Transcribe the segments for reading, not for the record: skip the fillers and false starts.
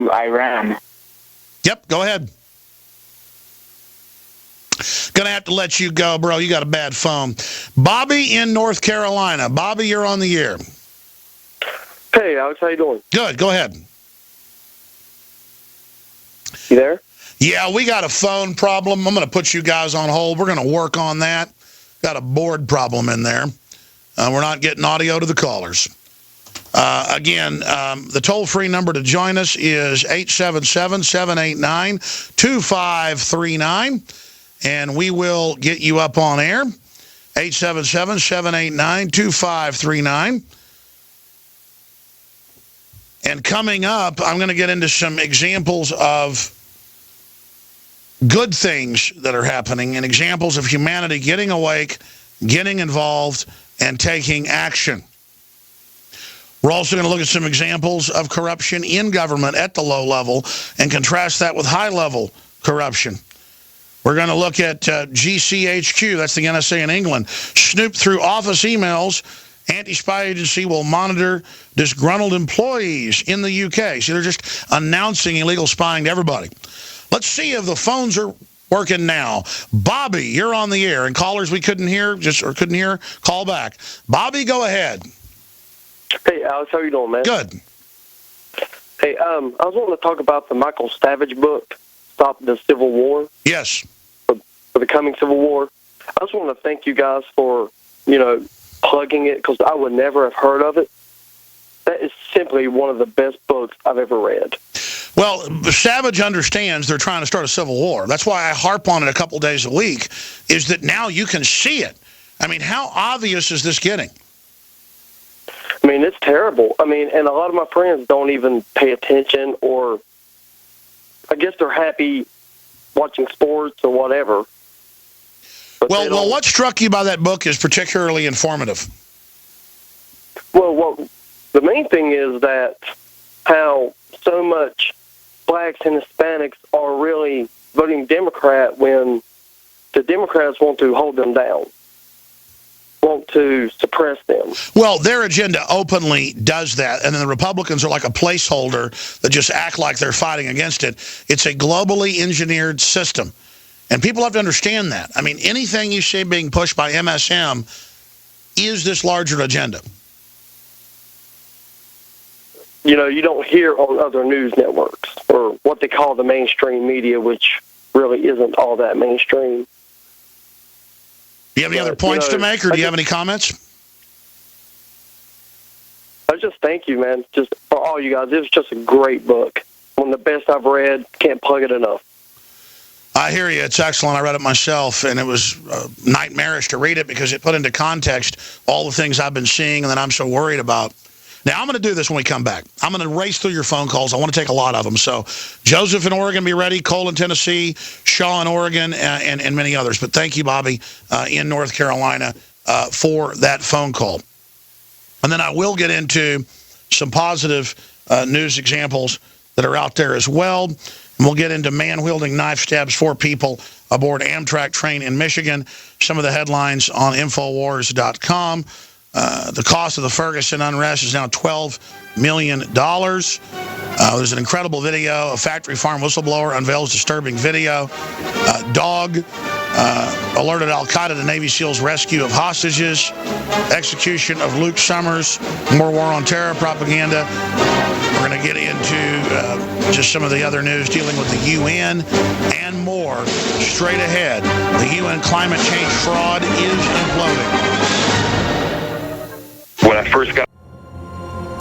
to Iran. Yep, go ahead. Gonna have to let you go, bro. You got a bad phone. Bobby in North Carolina. Bobby, you're on the air. Hey, Alex, how you doing? Good, go ahead. You there? Yeah, we got a phone problem. I'm going to put you guys on hold. We're going to work on that. Got a board problem in there. We're not getting audio to the callers. Again, the toll-free number to join us is 877-789-2539, and we will get you up on air. 877-789-2539. And coming up, I'm going to get into some examples of good things that are happening and examples of humanity getting awake, getting involved, and taking action. We're also going to look at some examples of corruption in government at the low level and contrast that with high-level corruption. We're going to look at GCHQ, that's the NSA in England, snoop through office emails. Anti-spy agency will monitor disgruntled employees in the UK. See, they're just announcing illegal spying to everybody. Let's see if the phones are working now. Bobby, you're on the air. And callers we couldn't hear, call back. Bobby, go ahead. Hey, Alex, how you doing, man? Good. Hey, I was wanting to talk about the Michael Savage book, Stop the Civil War. Yes. For the coming Civil War. I just want to thank you guys for, plugging it, because I would never have heard of it. That is simply one of the best books I've ever read. Well, Savage understands they're trying to start a civil war. That's why I harp on it a couple days a week, is that now you can see it. I mean, how obvious is this getting? I mean, it's terrible. I mean, and a lot of my friends don't even pay attention, or I guess they're happy watching sports or whatever. Well, what struck you by that book is particularly informative? Well, the main thing is that how so much blacks and Hispanics are really voting Democrat when the Democrats want to hold them down, want to suppress them. Well, their agenda openly does that, and then the Republicans are like a placeholder that just act like they're fighting against it. It's a globally engineered system. And people have to understand that. I mean, anything you see being pushed by MSM is this larger agenda. You don't hear on other news networks, or what they call the mainstream media, which really isn't all that mainstream. Do you have any other points to make, or do you have any comments? I just thank you, man, just for all you guys. It was just a great book. One of the best I've read. Can't plug it enough. I hear you. It's excellent. I read it myself, and it was nightmarish to read it because it put into context all the things I've been seeing and that I'm so worried about. Now, I'm going to do this when we come back. I'm going to race through your phone calls. I want to take a lot of them. So, Joseph in Oregon, be ready. Cole in Tennessee, Shaw in Oregon, and many others. But thank you, Bobby, in North Carolina, for that phone call. And then I will get into some positive news examples that are out there as well. And we'll get into man-wielding knife stabs 4 people aboard Amtrak train in Michigan. Some of the headlines on Infowars.com. The cost of the Ferguson unrest is now $12 million. There's an incredible video. A factory farm whistleblower unveils disturbing video. Dog alerted Al-Qaeda to Navy SEALs' rescue of hostages. Execution of Luke Summers. More war on terror propaganda. We're going to get into just some of the other news dealing with the UN and more straight ahead. The UN climate change fraud is imploding. When I first got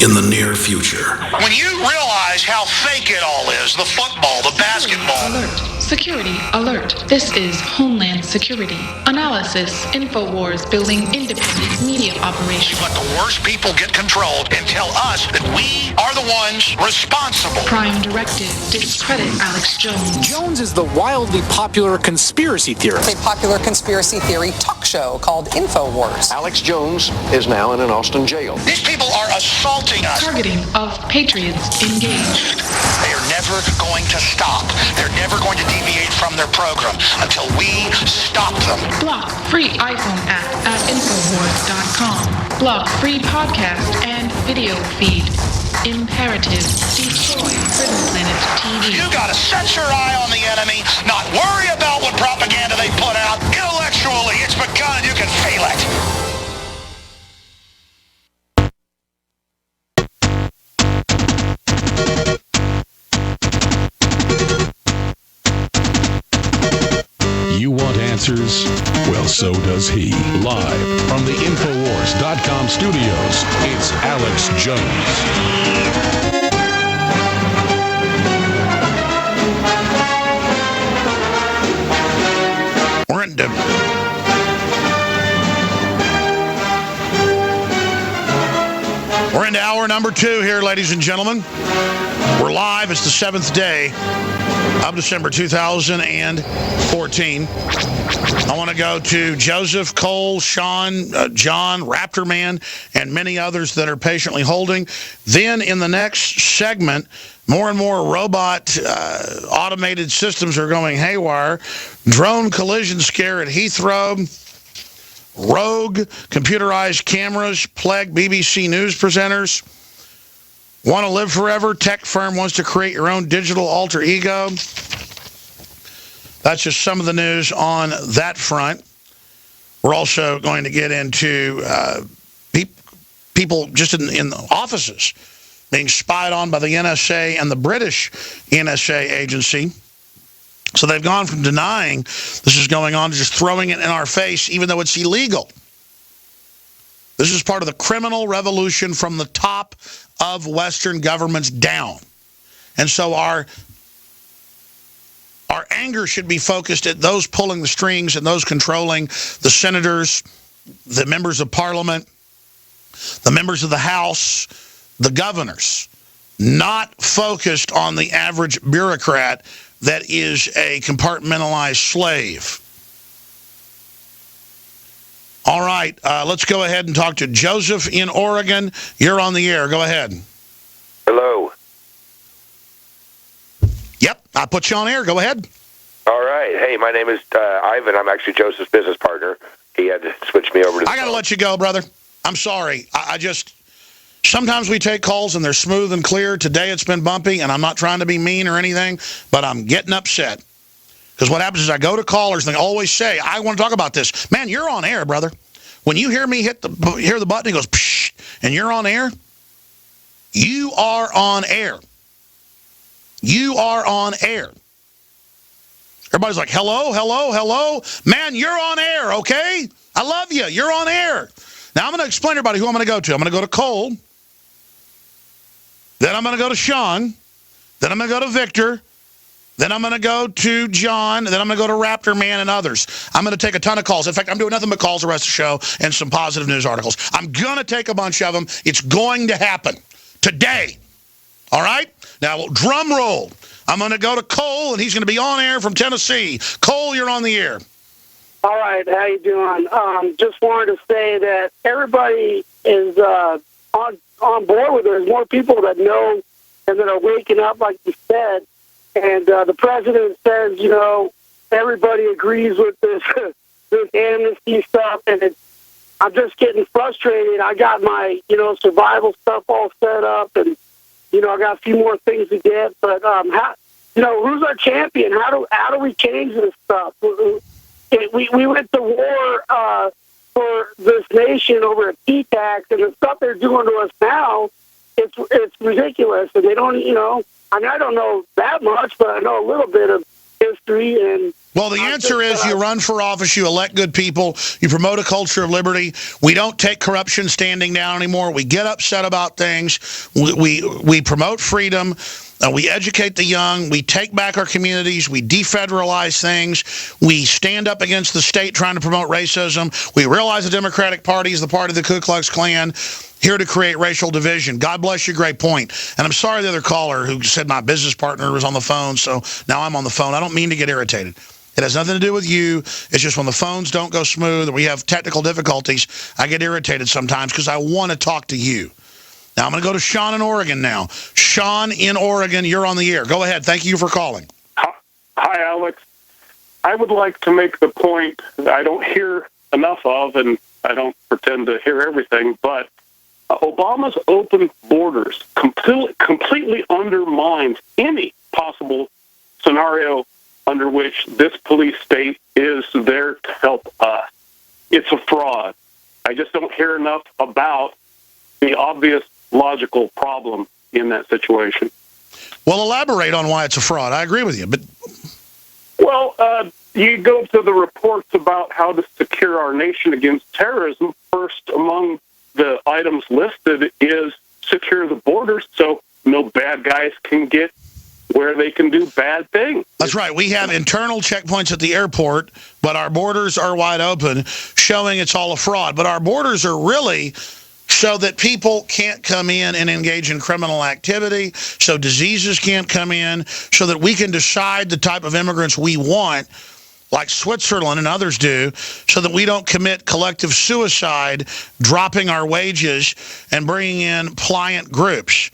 in the near future. When you realize how fake it all is, the football, the basketball. Alert. Security alert. This is Homeland Security. Analysis. Infowars building independent media operation. Let the worst people get control and tell us that we are the ones responsible. Prime directive. Discredit Alex Jones. Jones is the wildly popular conspiracy theorist. It's a popular conspiracy theory talk show called Infowars. Alex Jones is now in an Austin jail. These people are assaulting us. Targeting of patriots engaged. They are never going to stop. They're never going to deviate from their program until we stop them. Block free iPhone app at Infowars.com. Block free podcast and video feed. Imperative. Destroy Prison Planet You got to set your eye on the enemy, not worry about what propaganda they put out. Intellectually, it's begun. You can feel it. You want answers? Well, so does he. Live from the Infowars.com studios, it's Alex Jones. We're into hour number 2 here, ladies and gentlemen. We're live. It's the 7th day of December 2014. I want to go to Joseph, Cole, Sean, John, Raptor Man, and many others that are patiently holding. Then in the next segment, more and more robot automated systems are going haywire. Drone collision scare at Heathrow. Rogue computerized cameras plague BBC News presenters. Want to live forever? Tech firm wants to create your own digital alter ego. That's just some of the news on that front. We're also going to get into people just in the offices being spied on by the NSA and the British NSA agency. So they've gone from denying this is going on to just throwing it in our face, even though it's illegal. This is part of the criminal revolution from the top of Western governments down. And so our anger should be focused at those pulling the strings and those controlling the senators, the members of parliament, the members of the House, the governors, not focused on the average bureaucrat that is a compartmentalized slave. All right, let's go ahead and talk to Joseph in Oregon. You're on the air. Go ahead. Hello. Yep, I put you on air. Go ahead. All right. Hey, my name is Ivan. I'm actually Joseph's business partner. He had to switch me over to the I got to let you go, brother. I'm sorry. I just... Sometimes we take calls and they're smooth and clear. Today it's been bumpy, and I'm not trying to be mean or anything, but I'm getting upset. Because what happens is I go to callers and they always say, I want to talk about this. Man, you're on air, brother. When you hear me hear the button, it goes, psh, and you're on air, you are on air. You are on air. Everybody's like, hello, hello, hello. Man, you're on air, okay? I love you. You're on air. Now, I'm going to explain to everybody who I'm going to go to. I'm going to go to Cole. Then I'm going to go to Sean. Then I'm going to go to Victor. Then I'm going to go to John. Then I'm going to go to Raptor Man and others. I'm going to take a ton of calls. In fact, I'm doing nothing but calls the rest of the show and some positive news articles. I'm going to take a bunch of them. It's going to happen today. All right? Now, drum roll. I'm going to go to Cole, and he's going to be on air from Tennessee. Cole, you're on the air. All right, how you doing? Just wanted to say that everybody is on board with it. There's more people that know and that are waking up, like you said. And the president says, you know, everybody agrees with this this amnesty stuff, and I'm just getting frustrated. I got my, survival stuff all set up, and I got a few more things to get. But who's our champion? How do we change this stuff? We went to war for this nation over a tea tax, and the stuff they're doing to us now, it's ridiculous. And they don't, I don't know that much, but I know a little bit of history. And well, the answer is you run for office, you elect good people, you promote a culture of liberty. We don't take corruption standing down anymore. We get upset about things. We promote freedom. We educate the young. We take back our communities. We defederalize things. We stand up against the state trying to promote racism. We realize the Democratic Party is the party of the Ku Klux Klan, here to create racial division. God bless you. Great point. And I'm sorry the other caller who said my business partner was on the phone, so now I'm on the phone. I don't mean to get irritated. It has nothing to do with you. It's just when the phones don't go smooth or we have technical difficulties, I get irritated sometimes because I want to talk to you. Now, I'm going to go to Sean in Oregon now. Sean in Oregon, you're on the air. Go ahead. Thank you for calling. Hi, Alex. I would like to make the point that I don't hear enough of, and I don't pretend to hear everything, but Obama's open borders completely undermines any possible scenario under which this police state is there to help us. It's a fraud. I just don't hear enough about the obvious logical problem in that situation. Well, elaborate on why it's a fraud. I agree with you, but... Well, you go to the reports about how to secure our nation against terrorism. First among the items listed is secure the borders so no bad guys can get where they can do bad things. That's right. We have internal checkpoints at the airport, but our borders are wide open, showing it's all a fraud. But our borders are really so that people can't come in and engage in criminal activity, so diseases can't come in, so that we can decide the type of immigrants we want, like Switzerland and others do, so that we don't commit collective suicide, dropping our wages and bringing in pliant groups.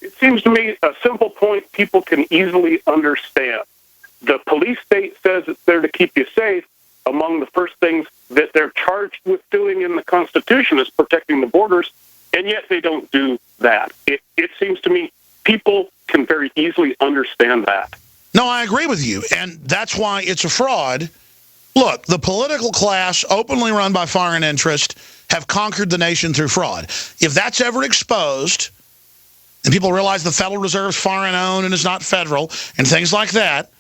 It seems to me a simple point people can easily understand. The police state says it's there to keep you safe. Among the first things that they're charged with doing in the Constitution is protecting the borders, and yet they don't do that. It seems to me people can very easily understand that. No, I agree with you, and that's why it's a fraud. Look, the political class, openly run by foreign interest, have conquered the nation through fraud. If that's ever exposed, and people realize the Federal Reserve's foreign-owned and is not federal, and things like that,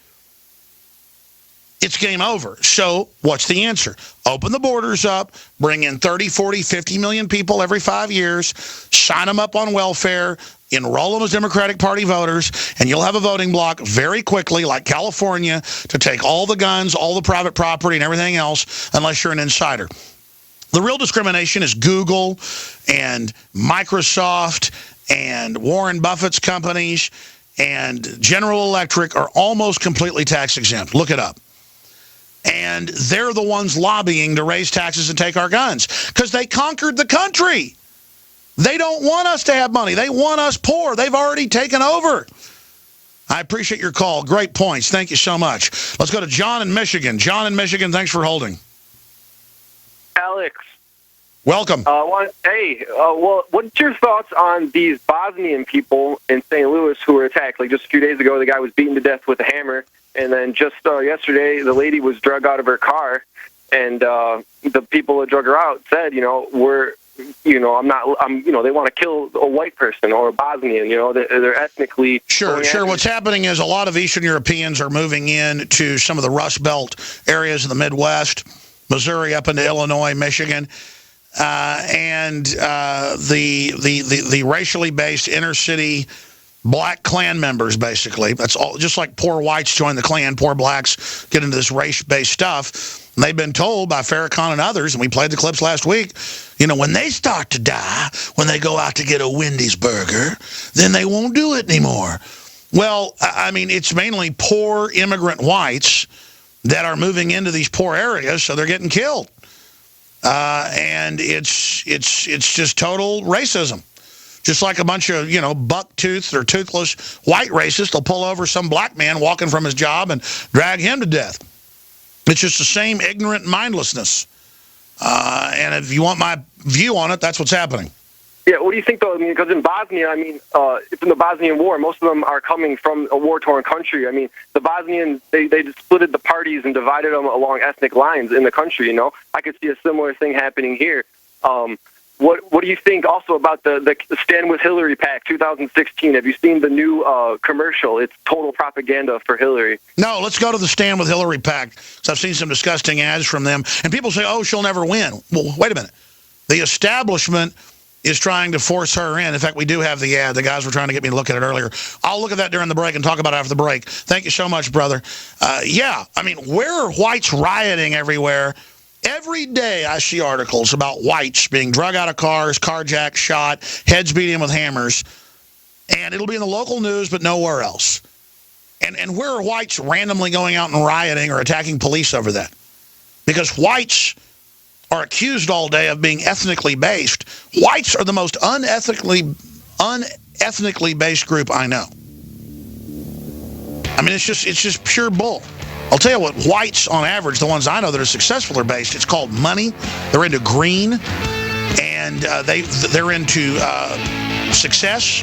it's game over. So what's the answer? Open the borders up, bring in 30, 40, 50 million people every 5 years, sign them up on welfare, enroll them as Democratic Party voters, and you'll have a voting bloc very quickly, like California, to take all the guns, all the private property, and everything else, unless you're an insider. The real discrimination is Google and Microsoft and Warren Buffett's companies and General Electric are almost completely tax exempt. Look it up. And they're the ones lobbying to raise taxes and take our guns because they conquered the country. They don't want us to have money. They want us poor. They've already taken over. I appreciate your call. Great points. Thank you so much. Let's go to John in Michigan. John in Michigan, thanks for holding. Alex. Welcome. Well, what's your thoughts on these Bosnian people in St. Louis who were attacked? Like just a few days ago, the guy was beaten to death with a hammer. And then just yesterday, the lady was drug out of her car, and the people that drug her out said, they want to kill a white person or a Bosnian. They're ethnically. Sure. What's happening is a lot of Eastern Europeans are moving in to some of the Rust Belt areas of the Midwest, Missouri up into Illinois, Michigan, and the racially based inner city black Klan members, basically. That's all. Just like poor whites join the Klan, poor blacks get into this race-based stuff. And they've been told by Farrakhan and others, and we played the clips last week, when they start to die, when they go out to get a Wendy's burger, then they won't do it anymore. Well, I mean, it's mainly poor immigrant whites that are moving into these poor areas, so they're getting killed. And it's just total racism. Just like a bunch of, buck-toothed or toothless white racists, they'll pull over some black man walking from his job and drag him to death. It's just the same ignorant mindlessness. And if you want my view on it, that's what's happening. Yeah, what do you think, though? I mean, because in Bosnia, from the Bosnian War, most of them are coming from a war-torn country. I mean, the Bosnians, they splitted the parties and divided them along ethnic lines in the country, I could see a similar thing happening here. What do you think also about the Stand With Hillary PAC 2016? Have you seen the new commercial? It's total propaganda for Hillary. No, let's go to the Stand With Hillary PAC. So I've seen some disgusting ads from them. And people say, oh, she'll never win. Well, wait a minute. The establishment is trying to force her in. In fact, we do have the ad. The guys were trying to get me to look at it earlier. I'll look at that during the break and talk about it after the break. Thank you so much, brother. Where are whites rioting everywhere? Every day I see articles about whites being drug out of cars, carjacked, shot, heads beaten with hammers, and it'll be in the local news but nowhere else. And where are whites randomly going out and rioting or attacking police over that? Because whites are accused all day of being ethnically based. Whites are the most unethnically based group I know. I mean, it's just pure bull. I'll tell you what, whites, on average, the ones I know that are successful are based. It's called money. They're into green, and they're into success.